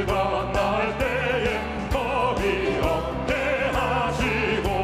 건널 때에 겁이 없게 하시고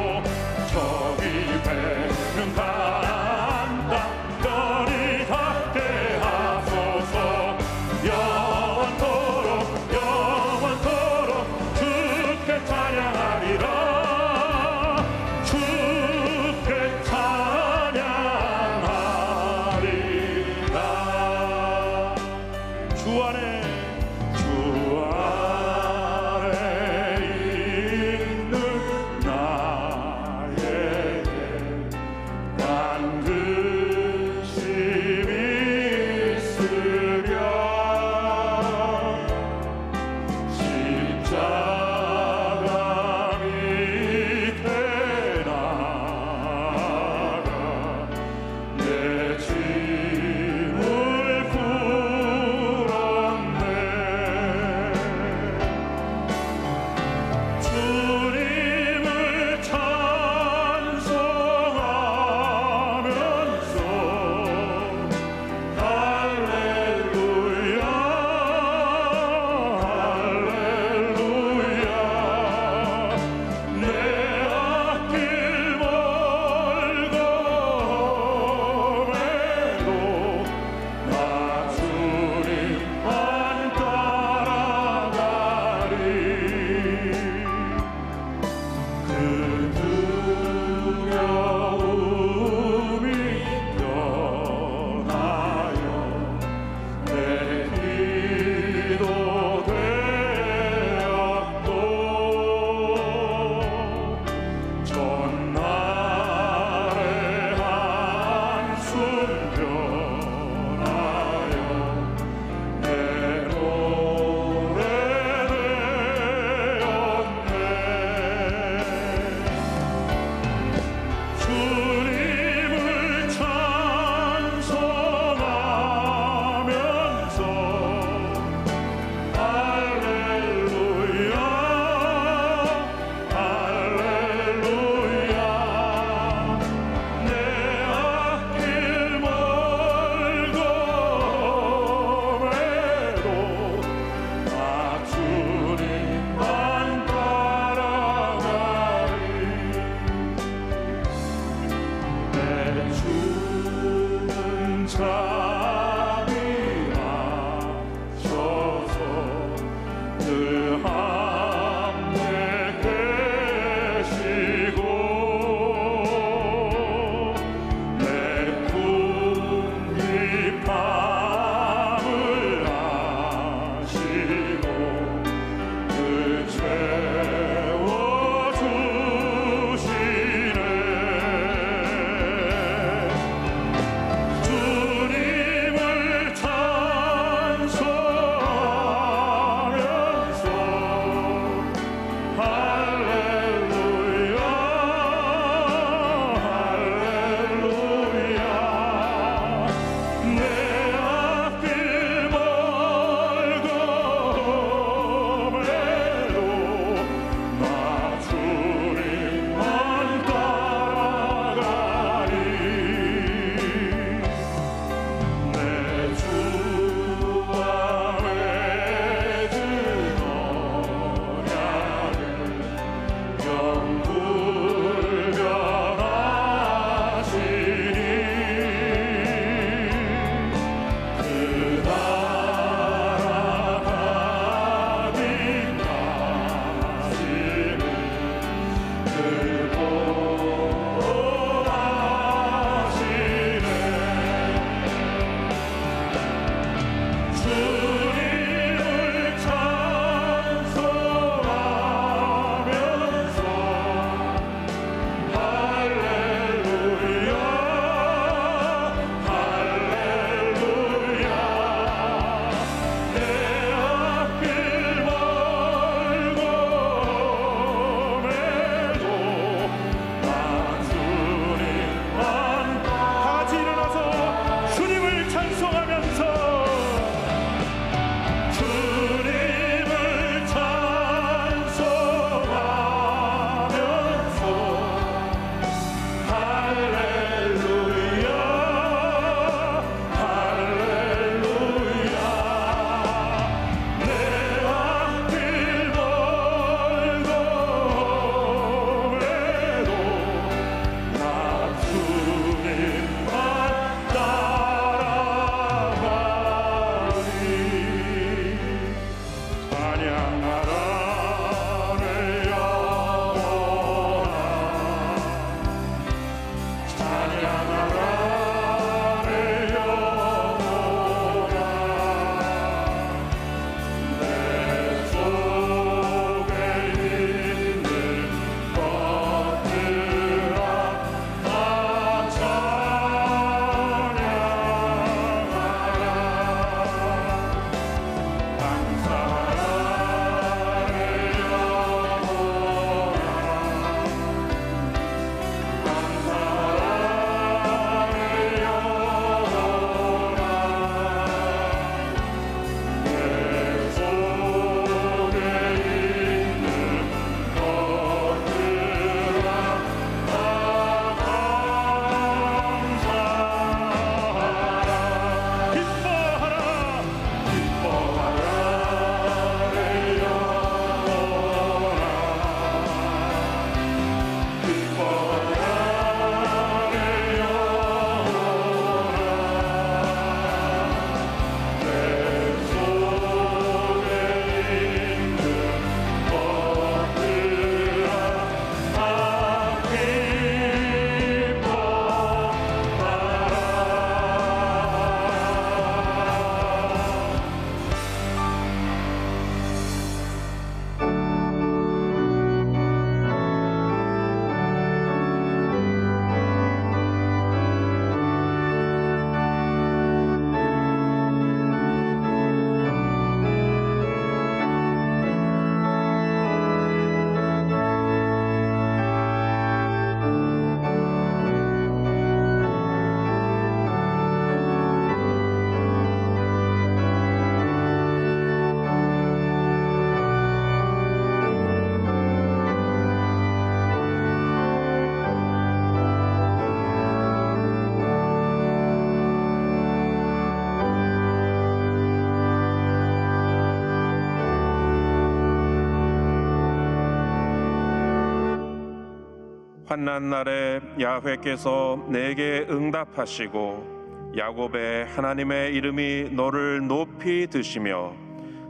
환난 날에 야훼께서 내게 응답하시고 야곱의 하나님의 이름이 너를 높이 드시며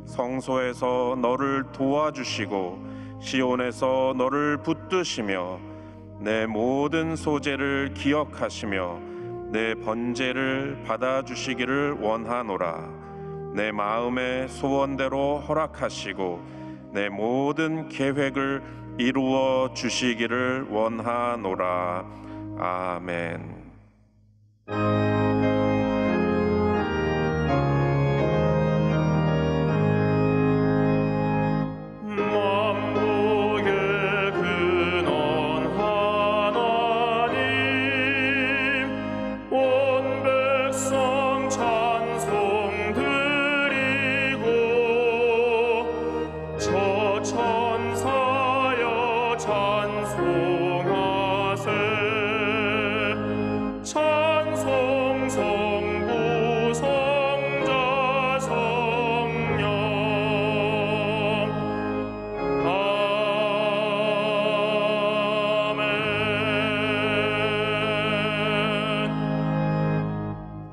성소에서 너를 도와주시고 시온에서 너를 붙드시며 내 모든 소재를 기억하시며 내 번제를 받아주시기를 원하노라. 내 마음의 소원대로 허락하시고 내 모든 계획을 이루어 주시기를 원하노라. 아멘.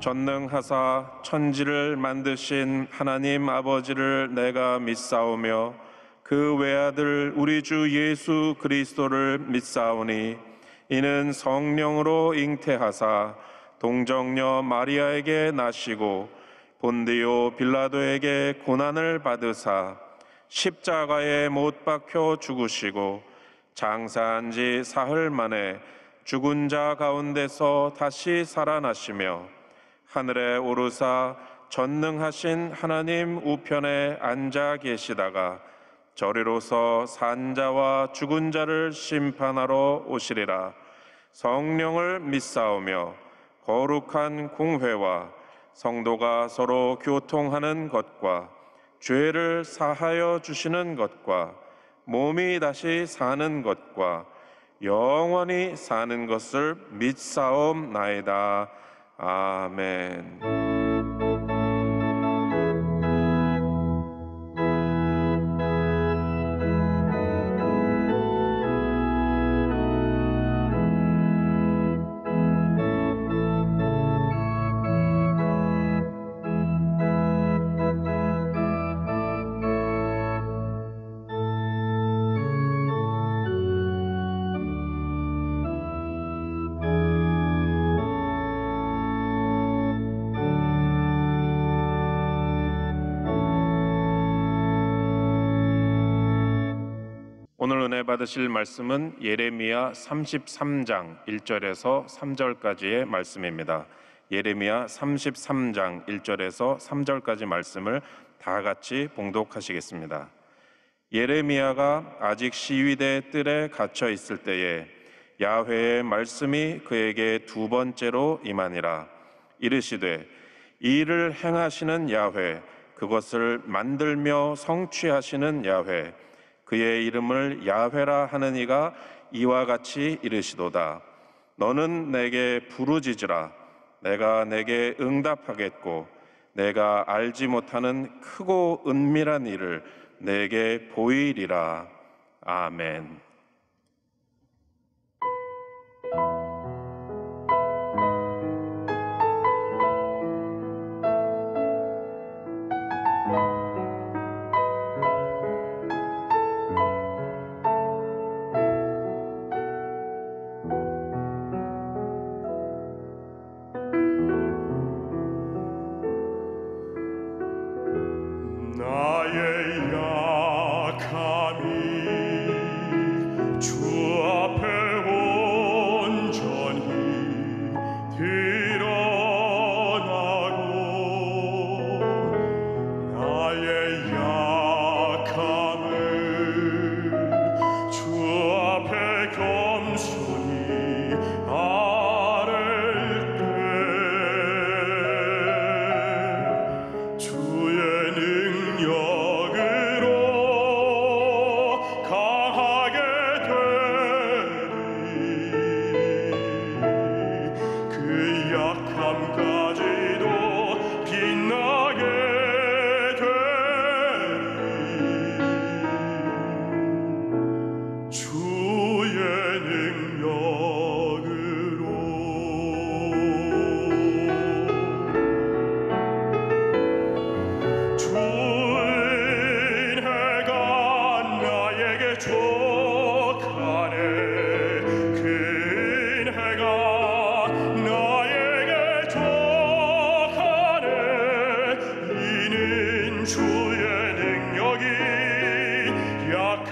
전능하사 천지를 만드신 하나님 아버지를 내가 믿사오며 그 외아들 우리 주 예수 그리스도를 믿사오니 이는 성령으로 잉태하사 동정녀 마리아에게 나시고 본디오 빌라도에게 고난을 받으사 십자가에 못 박혀 죽으시고 장사한 지 사흘 만에 죽은 자 가운데서 다시 살아나시며 하늘에 오르사 전능하신 하나님 우편에 앉아 계시다가 저리로서 산 자와 죽은 자를 심판하러 오시리라. 성령을 믿사오며 거룩한 공회와 성도가 서로 교통하는 것과 죄를 사하여 주시는 것과 몸이 다시 사는 것과 영원히 사는 것을 믿사옵나이다. 아멘. 오늘 은혜 받으실 말씀은 예레미야 33장 1절에서 3절까지의 말씀입니다. 예레미야 33장 1절에서 3절까지 말씀을 다 같이 봉독하시겠습니다. 예레미야가 아직 시위대 뜰에 갇혀 있을 때에 야훼의 말씀이 그에게 두 번째로 임하니라. 이르시되 이 일을 행하시는 야훼, 그것을 만들며 성취하시는 야훼, 그의 이름을 야훼라 하는 이가 이와 같이 이르시도다. 너는 내게 부르짖으라. 내가 내게 응답하겠고 내가 알지 못하는 크고 은밀한 일을 내게 보이리라. 아멘. 찬양합니다.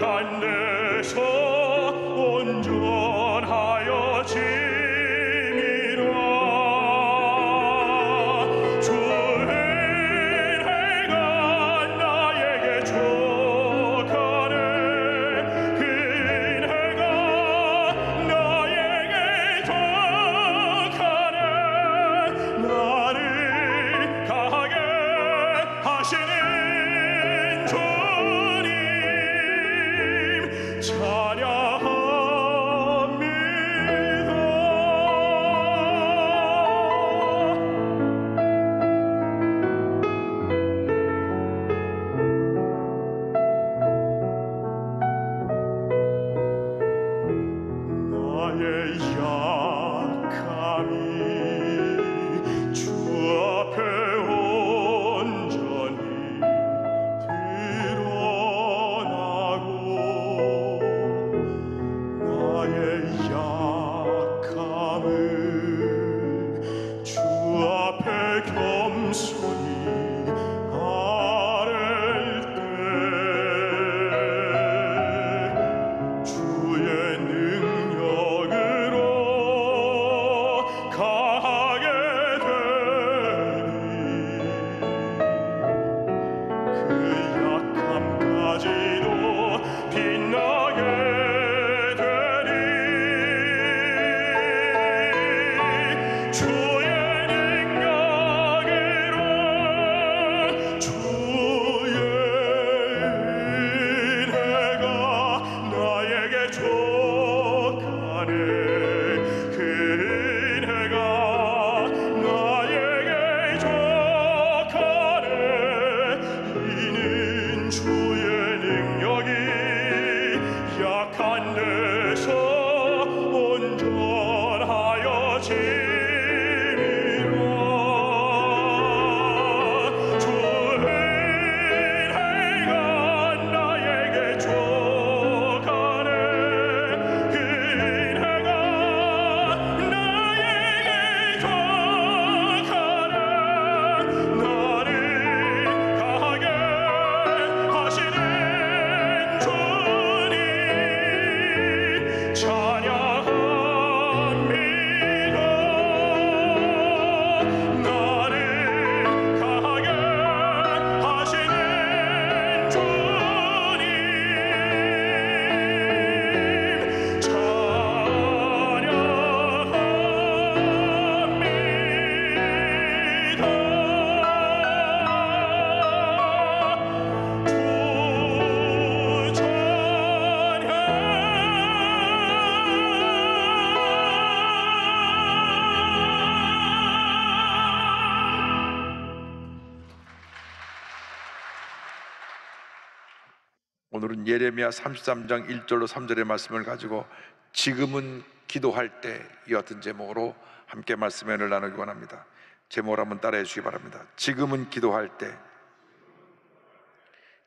예레미야 33장 1절로 3절의 말씀을 가지고 지금은 기도할 때 이 같은 제목으로 함께 말씀을 나누기 원합니다. 제목을 한번 따라해 주시기 바랍니다. 지금은 기도할 때,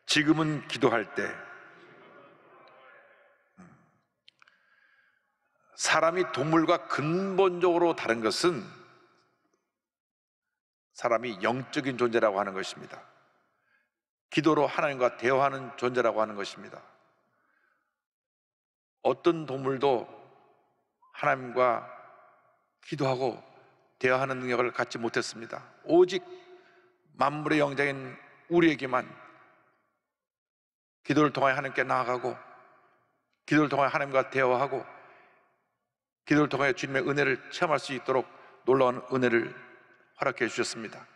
지금은 기도할 때. 사람이 동물과 근본적으로 다른 것은 사람이 영적인 존재라고 하는 것입니다. 기도로 하나님과 대화하는 존재라고 하는 것입니다. 어떤 동물도 하나님과 기도하고 대화하는 능력을 갖지 못했습니다. 오직 만물의 영장인 우리에게만 기도를 통하여 하나님께 나아가고, 기도를 통하여 하나님과 대화하고, 기도를 통하여 주님의 은혜를 체험할 수 있도록 놀라운 은혜를 허락해 주셨습니다.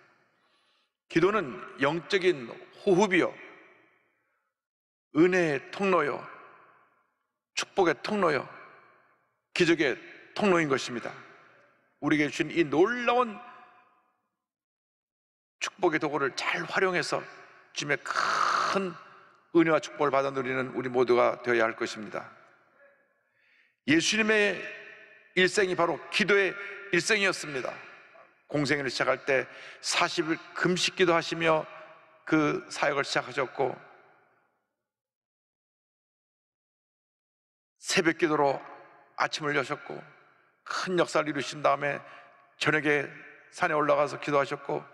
기도는 영적인 호흡이요, 은혜의 통로요, 축복의 통로요, 기적의 통로인 것입니다. 우리에게 주신 이 놀라운 축복의 도구를 잘 활용해서 주님의 큰 은혜와 축복을 받아 누리는 우리 모두가 되어야 할 것입니다. 예수님의 일생이 바로 기도의 일생이었습니다. 공생애를 시작할 때 40일 금식 기도하시며 그 사역을 시작하셨고, 새벽 기도로 아침을 여셨고, 큰 역사를 이루신 다음에 저녁에 산에 올라가서 기도하셨고,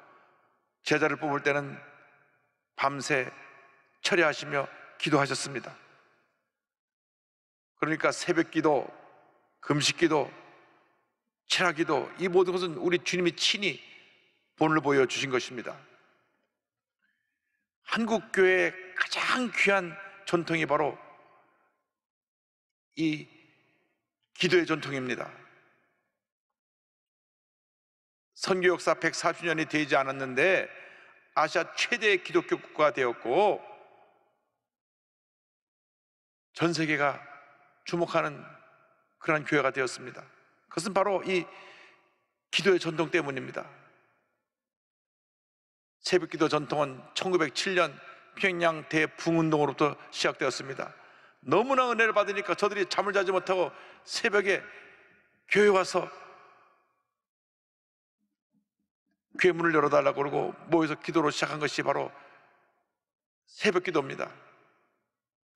제자를 뽑을 때는 밤새 철야하시며 기도하셨습니다. 그러니까 새벽 기도, 금식 기도, 철야 기도, 이 모든 것은 우리 주님이 친히 본을 보여주신 것입니다. 한국 교회의 가장 귀한 전통이 바로 이 기도의 전통입니다. 선교 역사 140년이 되지 않았는데 아시아 최대의 기독교 국가가 되었고, 전 세계가 주목하는 그러한 교회가 되었습니다. 그것은 바로 이 기도의 전통 때문입니다. 새벽기도 전통은 1907년 평양 대붕운동으로부터 시작되었습니다. 너무나 은혜를 받으니까 저들이 잠을 자지 못하고 새벽에 교회 와서 교회 문을 열어달라고 그러고 모여서 기도로 시작한 것이 바로 새벽기도입니다.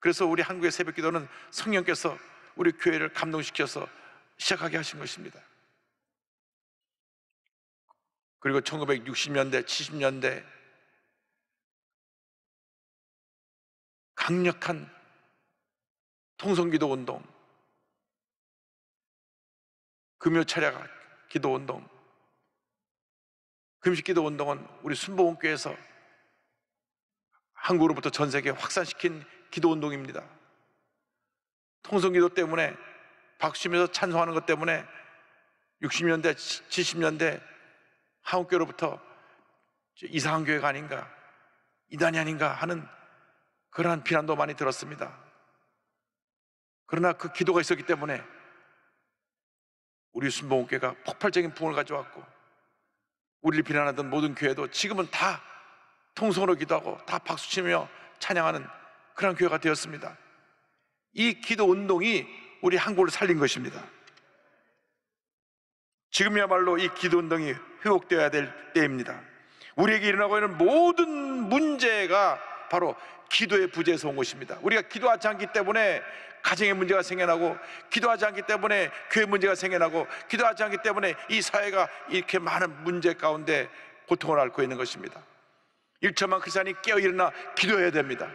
그래서 우리 한국의 새벽기도는 성령께서 우리 교회를 감동시켜서 시작하게 하신 것입니다. 그리고 1960년대, 70년대 강력한 통성기도 운동, 금요철야 기도 운동, 금식기도 운동은 우리 순복음교회에서 한국으로부터 전 세계에 확산시킨 기도 운동입니다. 통성기도 때문에 박수치면서 찬송하는 것 때문에 60년대, 70년대 한국교회로부터 이상한 교회가 아닌가, 이단이 아닌가 하는 그러한 비난도 많이 들었습니다. 그러나 그 기도가 있었기 때문에 우리 순복음교회가 폭발적인 부흥을 가져왔고, 우리를 비난하던 모든 교회도 지금은 다 통성으로 기도하고 다 박수치며 찬양하는 그런 교회가 되었습니다. 이 기도 운동이 우리 한국을 살린 것입니다. 지금이야말로 이 기도 운동이 회복되어야 될 때입니다. 우리에게 일어나고 있는 모든 문제가 바로 기도의 부재에서 온 것입니다. 우리가 기도하지 않기 때문에 가정의 문제가 생겨나고, 기도하지 않기 때문에 교회 문제가 생겨나고, 기도하지 않기 때문에 이 사회가 이렇게 많은 문제 가운데 고통을 앓고 있는 것입니다. 일천만 크리스찬이 깨어 일어나 기도해야 됩니다.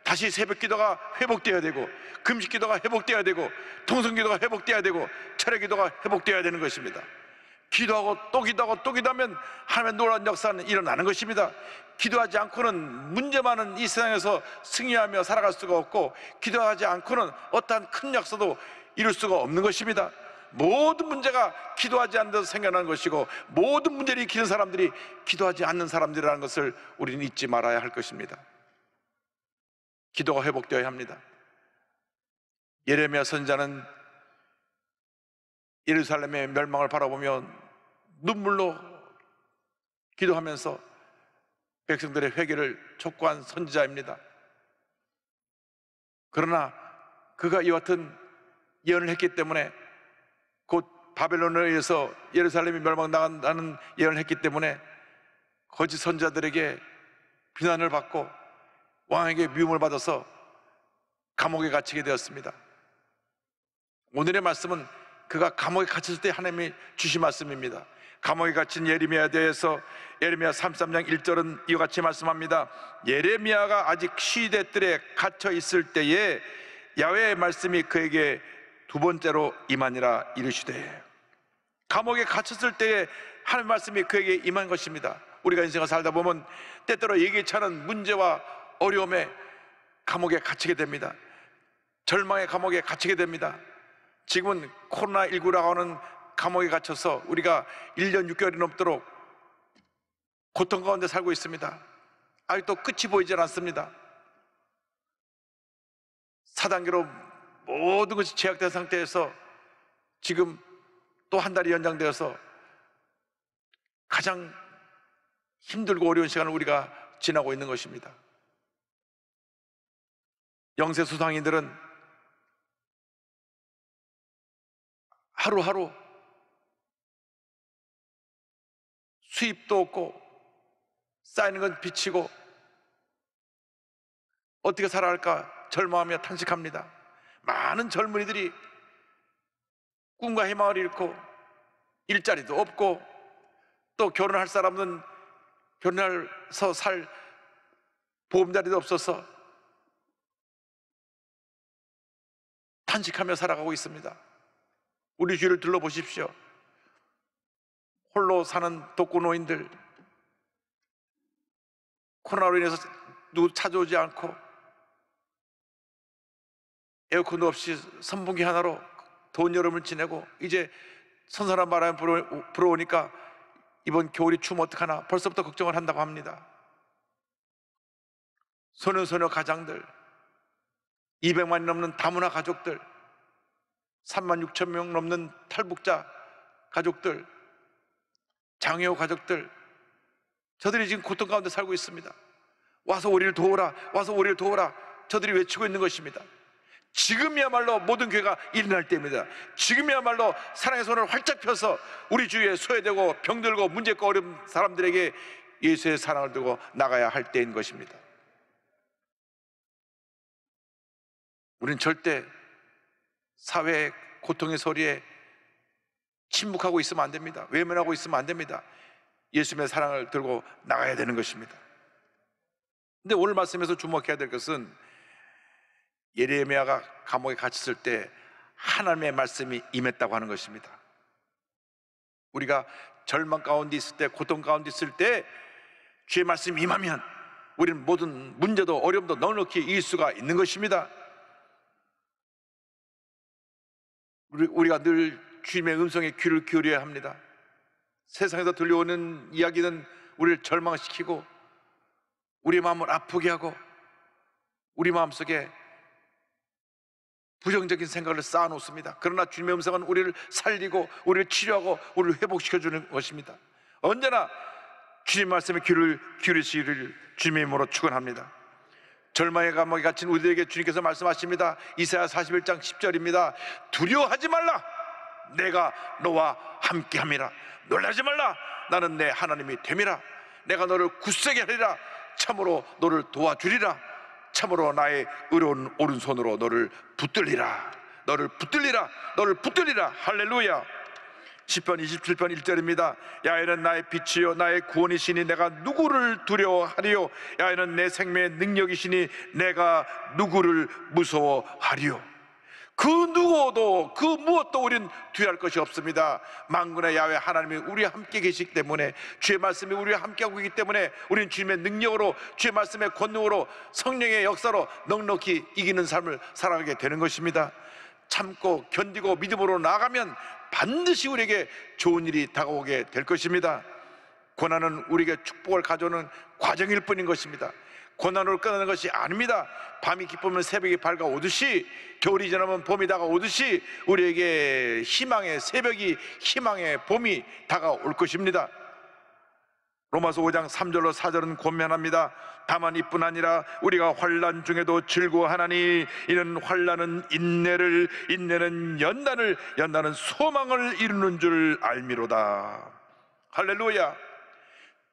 다시 새벽 기도가 회복되어야 되고, 금식 기도가 회복되어야 되고, 통성 기도가 회복되어야 되고, 철야 기도가 회복되어야 되는 것입니다. 기도하고 또 기도하고 또 기도하면 하나님의 놀라운 역사는 일어나는 것입니다. 기도하지 않고는 문제 많은 이 세상에서 승리하며 살아갈 수가 없고, 기도하지 않고는 어떠한 큰 역사도 이룰 수가 없는 것입니다. 모든 문제가 기도하지 않는 데서 생겨나는 것이고, 모든 문제를 일으키는 사람들이 기도하지 않는 사람들이라는 것을 우리는 잊지 말아야 할 것입니다. 기도가 회복되어야 합니다. 예레미야 선지자는 예루살렘의 멸망을 바라보며 눈물로 기도하면서 백성들의 회개를 촉구한 선지자입니다. 그러나 그가 이와 같은 예언을 했기 때문에, 곧 바벨론에 의해서 예루살렘이 멸망당한다는 예언을 했기 때문에 거짓 선자들에게 비난을 받고 왕에게 미움을 받아서 감옥에 갇히게 되었습니다. 오늘의 말씀은 그가 감옥에 갇혔을 때 하나님이 주신 말씀입니다. 감옥에 갇힌 예레미야에 대해서 예레미야 33장 1절은 이와 같이 말씀합니다. 예레미야가 아직 시대 뜰에 갇혀 있을 때에 야훼의 말씀이 그에게 두 번째로 임하니라 이르시되, 감옥에 갇혔을 때에 하나님의 말씀이 그에게 임한 것입니다. 우리가 인생을 살다 보면 때때로 예기치 않은 문제와 어려움에 감옥에 갇히게 됩니다. 절망의 감옥에 갇히게 됩니다. 지금은 코로나19라고 하는 감옥에 갇혀서 우리가 1년 6개월이 넘도록 고통 가운데 살고 있습니다. 아직도 끝이 보이질 않습니다. 4단계로 모든 것이 제약된 상태에서 지금 또 한 달이 연장되어서 가장 힘들고 어려운 시간을 우리가 지나고 있는 것입니다. 영세수상인들은 하루하루 수입도 없고 쌓이는 건 빚이고 어떻게 살아갈까 절망하며 탄식합니다. 많은 젊은이들이 꿈과 희망을 잃고 일자리도 없고 또 결혼할 사람은 결혼해서 살 보험자리도 없어서 탄식하며 살아가고 있습니다. 우리 주위를 둘러보십시오. 홀로 사는 독거노인들, 코로나로 인해서 누구 찾아오지 않고 에어컨도 없이 선풍기 하나로 더운 여름을 지내고 이제 선선한 바람이 불어오니까 이번 겨울이 추우면 어떡하나 벌써부터 걱정을 한다고 합니다. 소년소녀 가장들, 200만이 넘는 다문화 가족들, 3만 6천 명 넘는 탈북자 가족들, 장애우 가족들, 저들이 지금 고통 가운데 살고 있습니다. 와서 우리를 도우라, 와서 우리를 도우라, 저들이 외치고 있는 것입니다. 지금이야말로 모든 교회가 일어날 때입니다. 지금이야말로 사랑의 손을 활짝 펴서 우리 주위에 소외되고 병들고 문제 있고 어려운 사람들에게 예수의 사랑을 두고 나가야 할 때인 것입니다. 우리는 절대 사회의 고통의 소리에 침묵하고 있으면 안 됩니다. 외면하고 있으면 안 됩니다. 예수님의 사랑을 들고 나가야 되는 것입니다. 근데 오늘 말씀에서 주목해야 될 것은 예레미야가 감옥에 갇혔을 때 하나님의 말씀이 임했다고 하는 것입니다. 우리가 절망 가운데 있을 때, 고통 가운데 있을 때 주의 말씀이 임하면 우리는 모든 문제도 어려움도 넉넉히 이길 수가 있는 것입니다. 우리가 늘 주님의 음성에 귀를 기울여야 합니다. 세상에서 들려오는 이야기는 우리를 절망시키고 우리 마음을 아프게 하고 우리 마음속에 부정적인 생각을 쌓아놓습니다. 그러나 주님의 음성은 우리를 살리고 우리를 치료하고 우리를 회복시켜주는 것입니다. 언제나 주님 말씀에 귀를 기울이시기를 주님의 이름으로 축원합니다. 절망의 감옥에 갇힌 우리에게 주님께서 말씀하십니다. 이사야 41장 10절입니다. 두려워하지 말라, 내가 너와 함께함이라. 놀라지 말라, 나는 내 하나님이 됨이라. 내가 너를 굳세게 하리라. 참으로 너를 도와주리라. 참으로 나의 의로운 오른손으로 너를 붙들리라. 너를 붙들리라. 너를 붙들리라. 할렐루야. 시편 27편 1절입니다. 야훼는 나의 빛이요 나의 구원이시니 내가 누구를 두려워하리요. 야훼는 내 생명의 능력이시니 내가 누구를 무서워하리요. 그 누구도 그 무엇도 우린 두려워할 것이 없습니다. 만군의 야훼 하나님이 우리와 함께 계시기 때문에, 주의 말씀이 우리와 함께하고 있기 때문에 우리는 주님의 능력으로, 주의 말씀의 권능으로, 성령의 역사로 넉넉히 이기는 삶을 살아가게 되는 것입니다. 참고 견디고 믿음으로 나아가면 반드시 우리에게 좋은 일이 다가오게 될 것입니다. 고난은 우리에게 축복을 가져오는 과정일 뿐인 것입니다. 고난으로 끝나는 것이 아닙니다. 밤이 깊으면 새벽이 밝아오듯이, 겨울이 지나면 봄이 다가오듯이 우리에게 희망의 새벽이, 희망의 봄이 다가올 것입니다. 로마서 5장 3절로 4절은 권면합니다. 다만 이뿐 아니라 우리가 환난 중에도 즐거워하나니 이는 환난은 인내를, 인내는 연단을, 연단은 소망을 이루는 줄 알미로다. 할렐루야.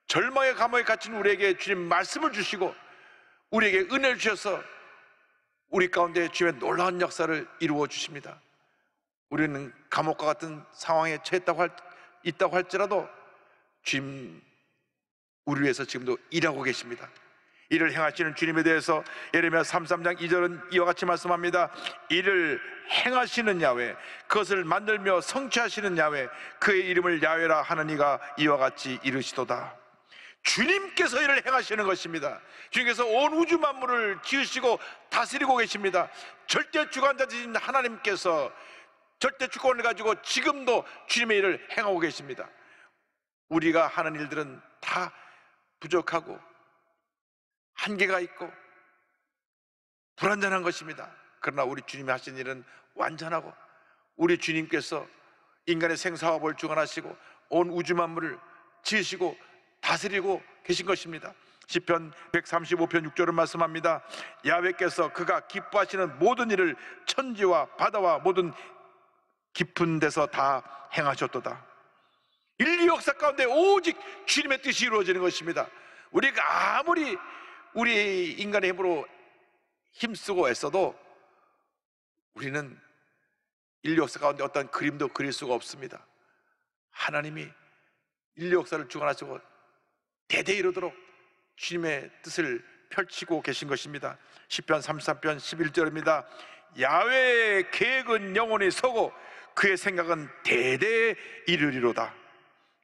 절망의 감옥에 갇힌 우리에게 주님 말씀을 주시고 우리에게 은혜를 주셔서 우리 가운데 주님의 놀라운 역사를 이루어 주십니다. 우리는 감옥과 같은 상황에 있다고 할지라도 주님 우리 위해서 지금도 일하고 계십니다. 이를 행하시는 주님에 대해서 예레미야 33장 2절은 이와 같이 말씀합니다. 이를 행하시는 야훼, 그것을 만들며 성취하시는 야훼, 그의 이름을 야훼라 하는 이가 이와 같이 이르시도다. 주님께서 이를 행하시는 것입니다. 주님께서 온 우주 만물을 지으시고 다스리고 계십니다. 절대 주관자이신 하나님께서 절대 주권을 가지고 지금도 주님의 일을 행하고 계십니다. 우리가 하는 일들은 다 부족하고 한계가 있고 불완전한 것입니다. 그러나 우리 주님이 하신 일은 완전하고 우리 주님께서 인간의 생사화복을 주관하시고 온 우주 만물을 지으시고 다스리고 계신 것입니다. 시편 135편 6절은 말씀합니다. 야훼께서 그가 기뻐하시는 모든 일을 천지와 바다와 모든 깊은 데서 다 행하셨도다. 인류 역사 가운데 오직 주님의 뜻이 이루어지는 것입니다. 우리가 아무리 우리 인간의 힘으로 힘쓰고 애써도 우리는 인류 역사 가운데 어떤 그림도 그릴 수가 없습니다. 하나님이 인류 역사를 주관하시고 대대 이루도록 주님의 뜻을 펼치고 계신 것입니다. 시편 33편 11절입니다. 야훼의 계획은 영원히 서고 그의 생각은 대대에 이르리로다.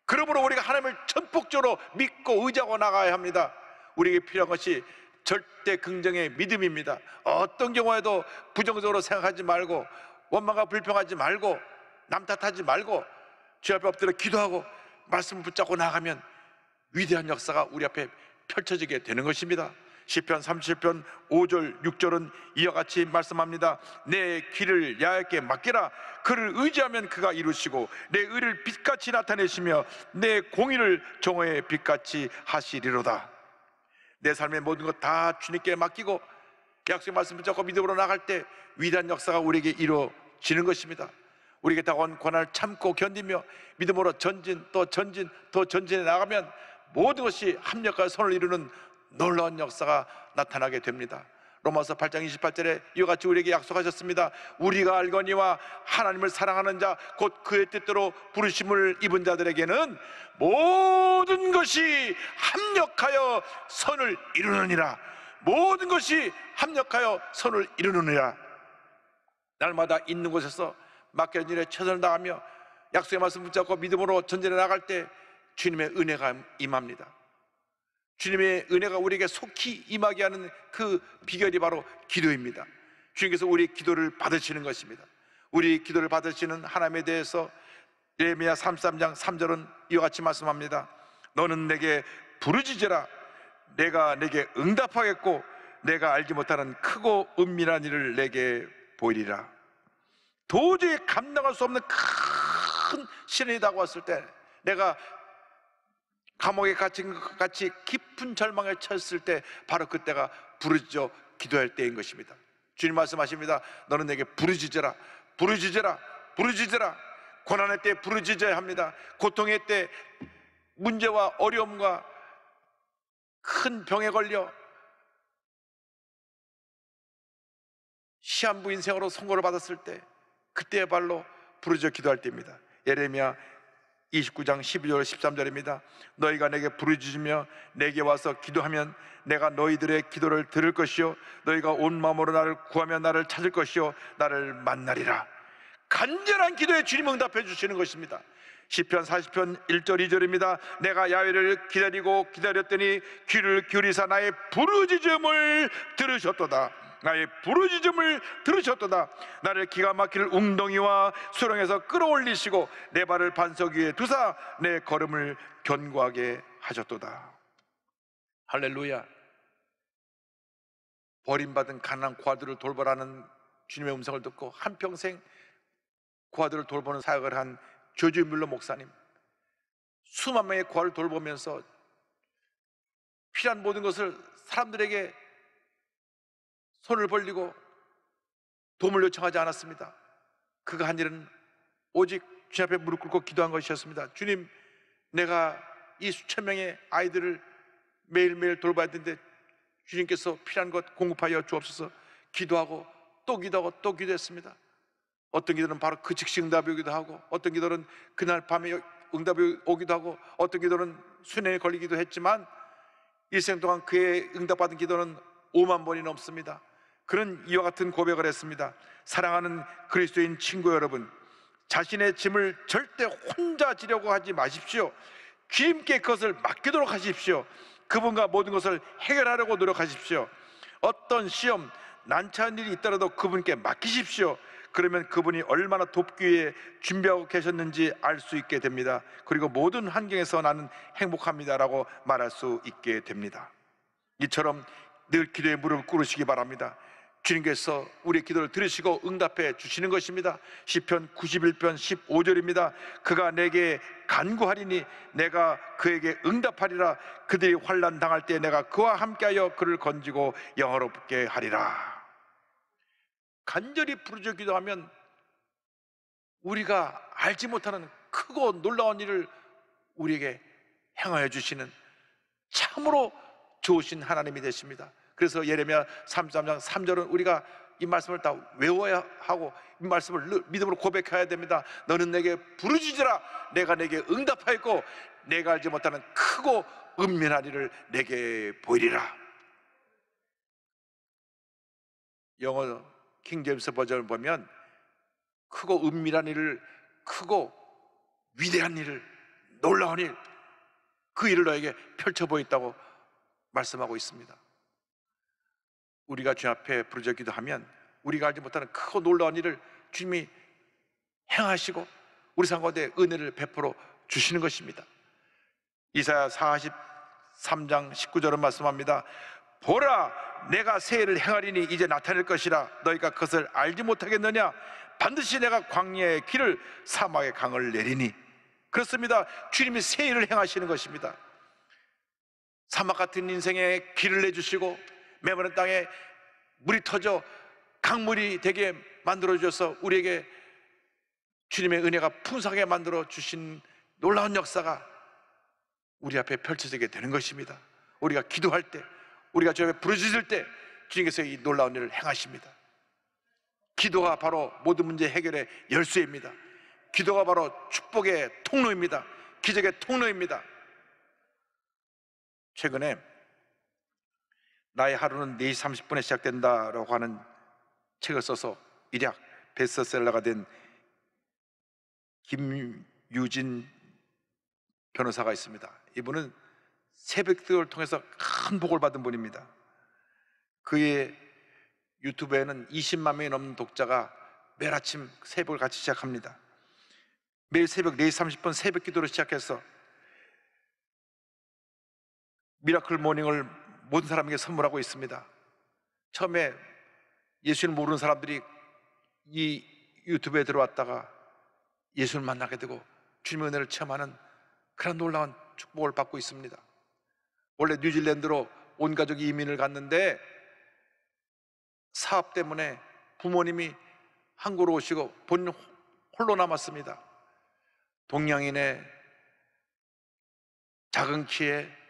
그러므로 우리가 하나님을 전폭적으로 믿고 의지하고 나가야 합니다. 우리에게 필요한 것이 절대 긍정의 믿음입니다. 어떤 경우에도 부정적으로 생각하지 말고 원망과 불평하지 말고 남 탓하지 말고 주 앞에 엎드려 기도하고 말씀을 붙잡고 나가면 위대한 역사가 우리 앞에 펼쳐지게 되는 것입니다. 시편 37편 5절 6절은 이와 같이 말씀합니다. 내 길을 야훼께 맡기라. 그를 의지하면 그가 이루시고 내 의를 빛같이 나타내시며 내 공의를 정오의 빛같이 하시리로다. 내 삶의 모든 것 다 주님께 맡기고 약속의 말씀 붙잡고 믿음으로 나갈 때 위대한 역사가 우리에게 이루어지는 것입니다. 우리에게 다가온 고난을 참고 견디며 믿음으로 전진 또 전진 또 전진해 나가면 모든 것이 합력하여 선을 이루는 놀라운 역사가 나타나게 됩니다. 로마서 8장 28절에 이와 같이 우리에게 약속하셨습니다. 우리가 알거니와 하나님을 사랑하는 자 곧 그의 뜻대로 부르심을 입은 자들에게는 모든 것이 합력하여 선을 이루느니라. 모든 것이 합력하여 선을 이루느니라. 날마다 있는 곳에서 맡겨진 일에 최선을 다하며 약속의 말씀 붙잡고 믿음으로 전진해 나갈 때 주님의 은혜가 임합니다. 주님의 은혜가 우리에게 속히 임하게 하는 그 비결이 바로 기도입니다. 주님께서 우리 기도를 받으시는 것입니다. 우리 기도를 받으시는 하나님에 대해서 예레미야 33장 3절은 이와 같이 말씀합니다. 너는 내게 부르짖으라. 내가 내게 응답하겠고 내가 알지 못하는 크고 은밀한 일을 내게 보이리라. 도저히 감당할 수 없는 큰 시련이 다가왔을 때, 내가 감옥에 갇힌 것 같이 깊은 절망에 처했을 때 바로 그때가 부르짖어 기도할 때인 것입니다. 주님 말씀하십니다. 너는 내게 부르짖으라. 부르짖으라. 부르짖으라. 고난의 때 부르짖어야 합니다. 고통의 때, 문제와 어려움과 큰 병에 걸려 시한부 인생으로 선고를 받았을 때 그때야말로 부르짖어 기도할 때입니다. 예레미야 29장 12절 13절입니다. 너희가 내게 부르짖으며 내게 와서 기도하면 내가 너희들의 기도를 들을 것이요 너희가 온 마음으로 나를 구하며 나를 찾을 것이요 나를 만나리라. 간절한 기도에 주님 응답해 주시는 것입니다. 시편 40편 1절 2절입니다. 내가 야훼를 기다리고 기다렸더니 귀를 기울이사 나의 부르짖음을 들으셨도다. 나의 부르짖음을 들으셨도다. 나를 기가 막힐 웅덩이와 수렁에서 끌어올리시고 내 발을 반석 위에 두사 내 걸음을 견고하게 하셨도다. 할렐루야. 버림받은 가난한 고아들을 돌보라는 주님의 음성을 듣고 한평생 고아들을 돌보는 사역을 한 조지 뮬러 목사님, 수만 명의 고아를 돌보면서 필요한 모든 것을 사람들에게 손을 벌리고 도움을 요청하지 않았습니다. 그가 한 일은 오직 주님 앞에 무릎 꿇고 기도한 것이었습니다. 주님, 내가 이 수천 명의 아이들을 매일매일 돌봐야 되는데 주님께서 필요한 것 공급하여 주옵소서. 기도하고 또 기도하고 또 기도했습니다. 어떤 기도는 바로 그 즉시 응답이 오기도 하고, 어떤 기도는 그날 밤에 응답이 오기도 하고, 어떤 기도는 수년이 걸리기도 했지만 일생 동안 그의 응답받은 기도는 5만 번이 넘습니다. 그런 이와 같은 고백을 했습니다. 사랑하는 그리스도인 친구 여러분, 자신의 짐을 절대 혼자 지려고 하지 마십시오. 주님께 그것을 맡기도록 하십시오. 그분과 모든 것을 해결하려고 노력하십시오. 어떤 시험, 난처한 일이 있더라도 그분께 맡기십시오. 그러면 그분이 얼마나 돕기 위해 준비하고 계셨는지 알 수 있게 됩니다. 그리고 모든 환경에서 나는 행복합니다라고 말할 수 있게 됩니다. 이처럼 늘 기도에 무릎을 꿇으시기 바랍니다. 주님께서 우리의 기도를 들으시고 응답해 주시는 것입니다. 시편 91편 15절입니다. 그가 내게 간구하리니 내가 그에게 응답하리라. 그들이 환난 당할 때 내가 그와 함께하여 그를 건지고 영화롭게 하리라. 간절히 부르짖어 기도하면 우리가 알지 못하는 크고 놀라운 일을 우리에게 행하여 주시는 참으로 좋으신 하나님이 되십니다. 그래서 예레미야 33장 3절은 우리가 이 말씀을 다 외워야 하고 이 말씀을 믿음으로 고백해야 됩니다. 너는 내게 부르짖으라. 내가 내게 응답하였고 내가 알지 못하는 크고 은밀한 일을 내게 보이리라. 영어 킹제임스 버전을 보면 크고 은밀한 일을, 크고 위대한 일을, 놀라운 일, 그 일을 너에게 펼쳐 보였다고 말씀하고 있습니다. 우리가 주님 앞에 부르짖어 기도하면 우리가 알지 못하는 크고 놀라운 일을 주님이 행하시고 우리 삶 가운데 은혜를 베풀어 주시는 것입니다. 이사야 43장 19절은 말씀합니다. 보라, 내가 새 일을 행하리니 이제 나타낼 것이라. 너희가 그것을 알지 못하겠느냐? 반드시 내가 광야의 길을, 사막의 강을 내리니. 그렇습니다. 주님이 새 일을 행하시는 것입니다. 사막 같은 인생에 길을 내주시고 메마른 땅에 물이 터져 강물이 되게 만들어 주셔서 우리에게 주님의 은혜가 풍성하게 만들어 주신 놀라운 역사가 우리 앞에 펼쳐지게 되는 것입니다. 우리가 기도할 때, 우리가 주 앞에 부르짖을 때 주님께서 이 놀라운 일을 행하십니다. 기도가 바로 모든 문제 해결의 열쇠입니다. 기도가 바로 축복의 통로입니다. 기적의 통로입니다. 최근에 나의 하루는 4시 30분에 시작된다라고 하는 책을 써서 일약 베스트셀러가 된 김유진 변호사가 있습니다. 이분은 새벽기도를 통해서 큰 복을 받은 분입니다. 그의 유튜브에는 20만 명이 넘는 독자가 매일 아침 새벽을 같이 시작합니다. 매일 새벽 4시 30분 새벽기도를 시작해서 미라클 모닝을 모든 사람에게 선물하고 있습니다. 처음에 예수를 모르는 사람들이 이 유튜브에 들어왔다가 예수를 만나게 되고 주님의 은혜를 체험하는 그런 놀라운 축복을 받고 있습니다. 원래 뉴질랜드로 온 가족이 이민을 갔는데 사업 때문에 부모님이 한국으로 오시고 본인 홀로 남았습니다. 동양인의 작은 키에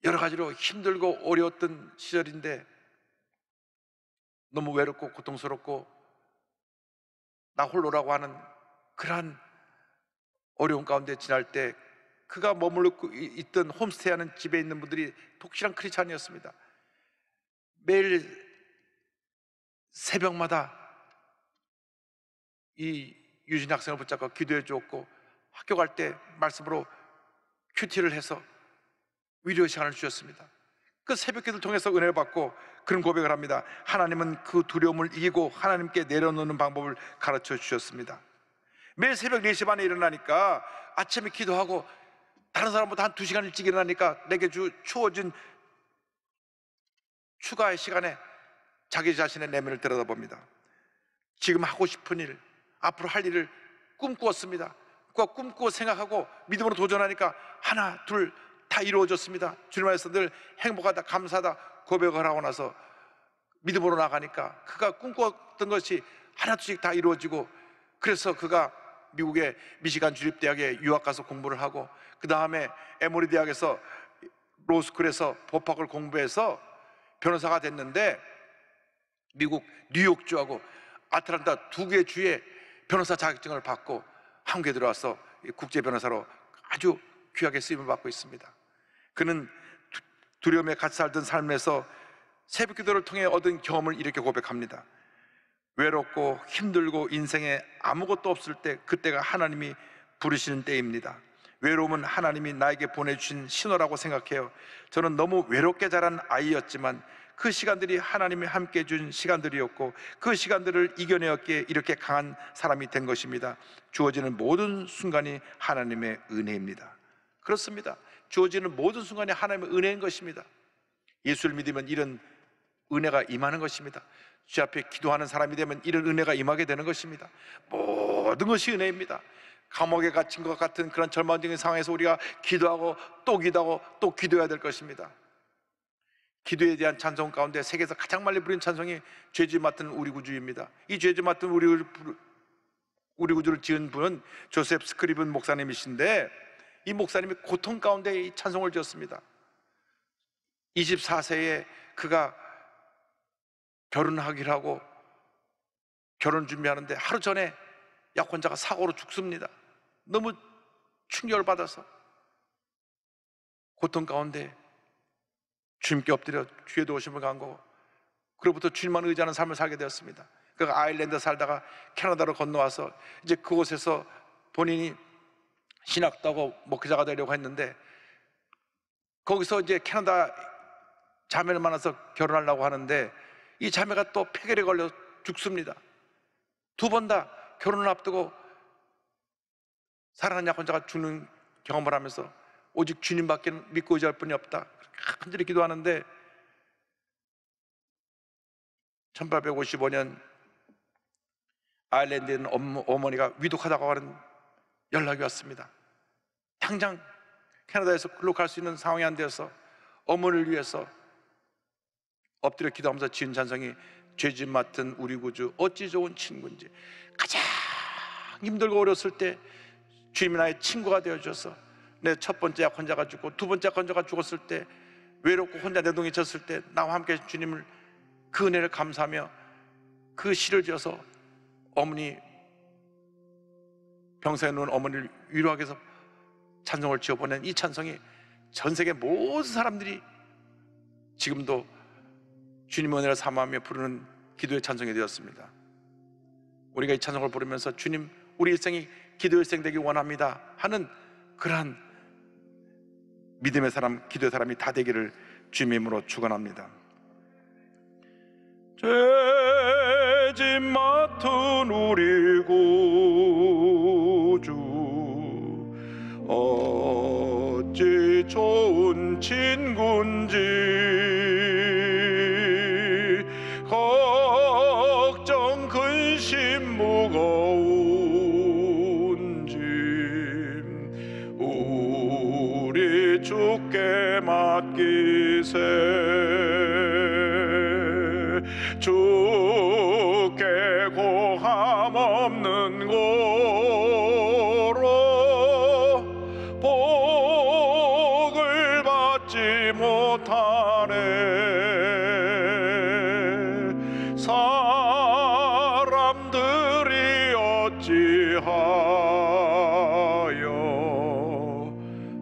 여러 가지로 힘들고 어려웠던 시절인데 너무 외롭고 고통스럽고 나 홀로라고 하는 그러한 어려운 가운데 지날 때 그가 머물고 있던 홈스테이하는 집에 있는 분들이 독실한 크리스찬이었습니다. 매일 새벽마다 이 유진 학생을 붙잡고 기도해 주었고 학교 갈 때 말씀으로 큐티를 해서 위로의 시간을 주셨습니다. 그 새벽기도를 통해서 은혜를 받고 그런 고백을 합니다. 하나님은 그 두려움을 이기고 하나님께 내려놓는 방법을 가르쳐 주셨습니다. 매일 새벽 4시 반에 일어나니까 아침에 기도하고 다른 사람보다 한 2시간 일찍 일어나니까 내게 주어진 추가의 시간에 자기 자신의 내면을 들여다봅니다. 지금 하고 싶은 일, 앞으로 할 일을 꿈꾸었습니다. 꿈꾸고 생각하고 믿음으로 도전하니까 하나, 둘, 다 이루어졌습니다. 주님 안에서 늘 행복하다, 감사하다 고백을 하고 나서 믿음으로 나가니까 그가 꿈꿨던 것이 하나둘씩 다 이루어지고, 그래서 그가 미국의 미시간 주립대학에 유학 가서 공부를 하고, 그 다음에 에모리 대학에서 로스쿨에서 법학을 공부해서 변호사가 됐는데, 미국 뉴욕주하고 아틀란타 두 개 주에 변호사 자격증을 받고 한국에 들어와서 국제 변호사로 아주 귀하게 쓰임을 받고 있습니다. 그는 두려움에 같이 살던 삶에서 새벽기도를 통해 얻은 경험을 이렇게 고백합니다. 외롭고 힘들고 인생에 아무것도 없을 때, 그때가 하나님이 부르시는 때입니다. 외로움은 하나님이 나에게 보내주신 신호라고 생각해요. 저는 너무 외롭게 자란 아이였지만 그 시간들이 하나님이 함께 해준 시간들이었고, 그 시간들을 이겨내었기에 이렇게 강한 사람이 된 것입니다. 주어지는 모든 순간이 하나님의 은혜입니다. 그렇습니다. 주어지는 모든 순간이 하나님의 은혜인 것입니다. 예수를 믿으면 이런 은혜가 임하는 것입니다. 주 앞에 기도하는 사람이 되면 이런 은혜가 임하게 되는 것입니다. 모든 것이 은혜입니다. 감옥에 갇힌 것 같은 그런 절망적인 상황에서 우리가 기도하고 또 기도하고 또 기도해야 될 것입니다. 기도에 대한 찬송 가운데 세계에서 가장 많이 부른 찬송이 죄지 맡은 우리 구주입니다. 이 죄지 맡은 우리 구주를 지은 분은 조셉 스크리븐 목사님이신데, 이 목사님이 고통 가운데 이 찬송을 지었습니다. 24세에 그가 결혼하기로 하고 결혼 준비하는데 하루 전에 약혼자가 사고로 죽습니다. 너무 충격을 받아서 고통 가운데 주님께 엎드려 주의 도우심을 간거고, 그로부터 주님만 의지하는 삶을 살게 되었습니다. 그가 아일랜드 살다가 캐나다로 건너와서 이제 그곳에서 본인이 신학도 하고 목회자가 되려고 했는데, 거기서 이제 캐나다 자매를 만나서 결혼하려고 하는데 이 자매가 또 폐결에 걸려 죽습니다. 두 번 다 결혼을 앞두고 사랑하는 약혼자가 죽는 경험을 하면서 오직 주님밖에 믿고 의지할 분이 없다, 간절히 기도하는데 1855년 아일랜드에 있는 어머니가 위독하다고 하는 연락이 왔습니다. 당장 캐나다에서 글로 갈 수 있는 상황이 안 되어서 어머니를 위해서 엎드려 기도하면서 지은 찬송이 죄짐 맡은 우리 구주 어찌 좋은 친구인지. 가장 힘들고 어렸을 때 주님이 나의 친구가 되어주셔서, 내 첫 번째 약혼자가 죽고 두 번째 약혼자가 죽었을 때, 외롭고 혼자 내동이 졌을 때 나와 함께 주님을, 그 은혜를 감사하며 그 시를 지어서 어머니, 병사에 누운 어머니를 위로하기 위해서 찬송을 지어보낸 이 찬송이 전 세계 모든 사람들이 지금도 주님의 은혜를 삼아하며 부르는 기도의 찬송이 되었습니다. 우리가 이 찬송을 부르면서 주님, 우리 일생이 기도 일생 되기 원합니다 하는 그러한 믿음의 사람, 기도의 사람이 다 되기를 주님의 이름으로 축원합니다. 죄짐 맡은 우리 구주 어찌 좋은 친구인지, 걱정 근심 무거운 짐 우리 주께 맡기세. 주께 고함 없는 고로 복을 받지 못하네. 사람들이 어찌하여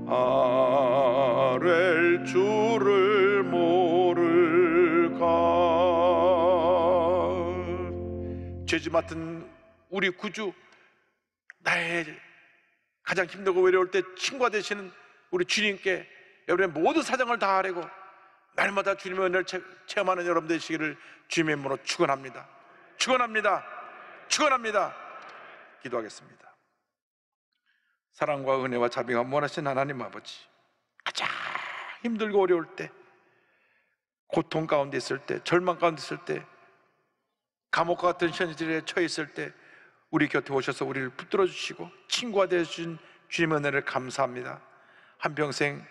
아랠 줄을 모를까. 죄지 맡은 우리 구주, 나의 가장 힘들고 외로울 때 친구가 되시는 우리 주님께 여러분의 모든 사정을 다 아뢰고 날마다 주님의 은혜를 체험하는 여러분 되시기를 주님의 이름으로 축원합니다. 축원합니다. 축원합니다. 기도하겠습니다. 사랑과 은혜와 자비가 원하신 하나님 아버지, 가장 힘들고 어려울 때, 고통 가운데 있을 때, 절망 가운데 있을 때, 감옥과 같은 현실에 처해 있을 때 우리 곁에 오셔서 우리를 붙들어 주시고 친구가 되어주신 주님의 은혜를 감사합니다. 한평생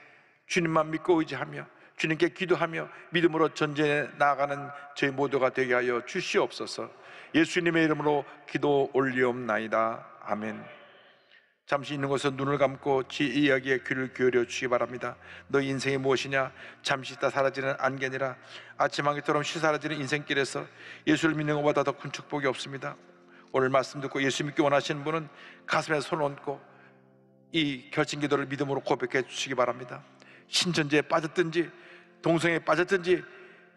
주님만 믿고 의지하며 주님께 기도하며 믿음으로 전진해 나아가는 저희 모두가 되게 하여 주시옵소서. 예수님의 이름으로 기도 올리옵나이다. 아멘. 잠시 있는 곳에서 눈을 감고 제 이야기에 귀를 기울여 주시기 바랍니다. 너 인생이 무엇이냐? 잠시 있다 사라지는 안개니라. 아침 안개처럼 쉬사라지는 인생길에서 예수를 믿는 것보다 더 큰 축복이 없습니다. 오늘 말씀 듣고 예수 믿기 원하시는 분은 가슴에 손 얹고 이 결심 기도를 믿음으로 고백해 주시기 바랍니다. 신천지에 빠졌든지 동성애에 빠졌든지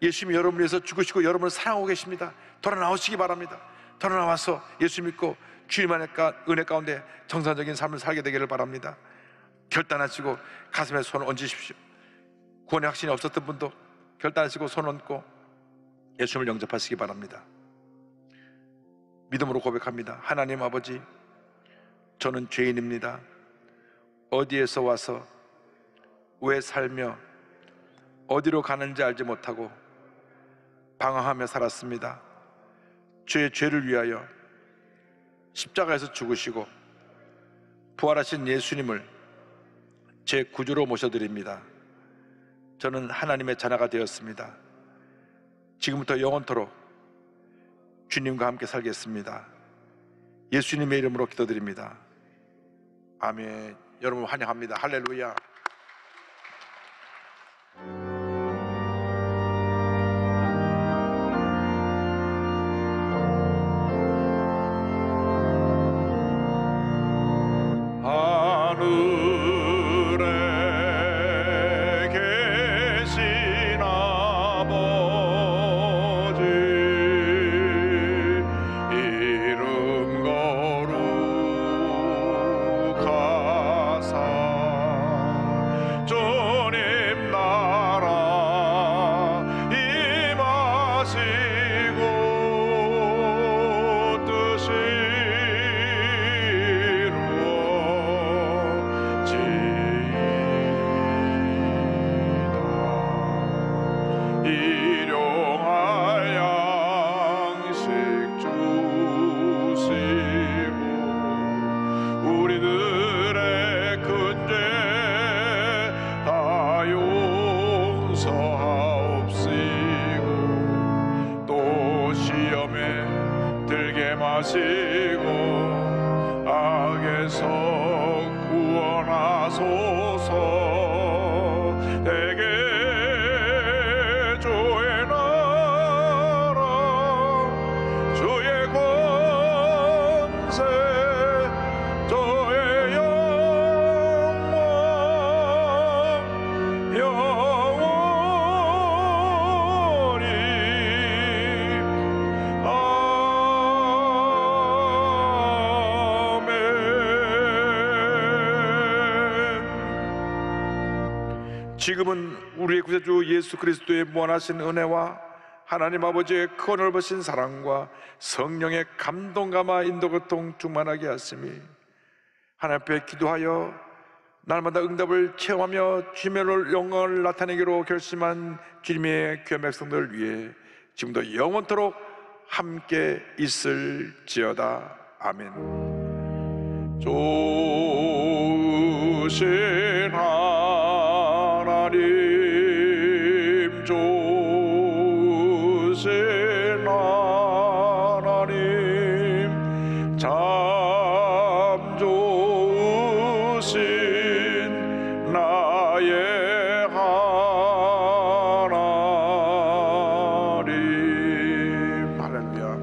예수님이 여러분을 위해서 죽으시고 여러분을 사랑하고 계십니다. 돌아 나오시기 바랍니다. 돌아 나와서 예수 믿고 주님만의 은혜 가운데 정상적인 삶을 살게 되기를 바랍니다. 결단하시고 가슴에 손을 얹으십시오. 구원의 확신이 없었던 분도 결단하시고 손 얹고 예수님을 영접하시기 바랍니다. 믿음으로 고백합니다. 하나님 아버지, 저는 죄인입니다. 어디에서 와서 왜 살며 어디로 가는지 알지 못하고 방황하며 살았습니다. 저의 죄를 위하여 십자가에서 죽으시고 부활하신 예수님을 제 구주로 모셔드립니다. 저는 하나님의 자녀가 되었습니다. 지금부터 영원토록 주님과 함께 살겠습니다. 예수님의 이름으로 기도드립니다. 아멘. 여러분 환영합니다. 할렐루야. 하늘에 계신 아버지, 이름 거룩하사 주님 나라 임하시고 뜻이 일용할 양식 주시고 우리들의 큰 죄 다 용서하옵시고 또 시험에 들게 마시고 악에서 구원하소서. 내게 주의 나라 주의 권세 주의 영광 영원히 아멘. 지금은 우리의 구세주 예수 그리스도의 무한하신 은혜와 하나님 아버지의 크 넓으신 사랑과 성령의 감동감화 인도교통 충만하게 하심이 하나님 앞에 기도하여 날마다 응답을 체험하며 주님의 영광을 나타내기로 결심한 주님의 귀한 백성들을 위해 지금도 영원토록 함께 있을지어다. 아멘. 좋으신 하나님, 좋으신 하나님, 참 좋으신 나의 하나님. 할렐루야.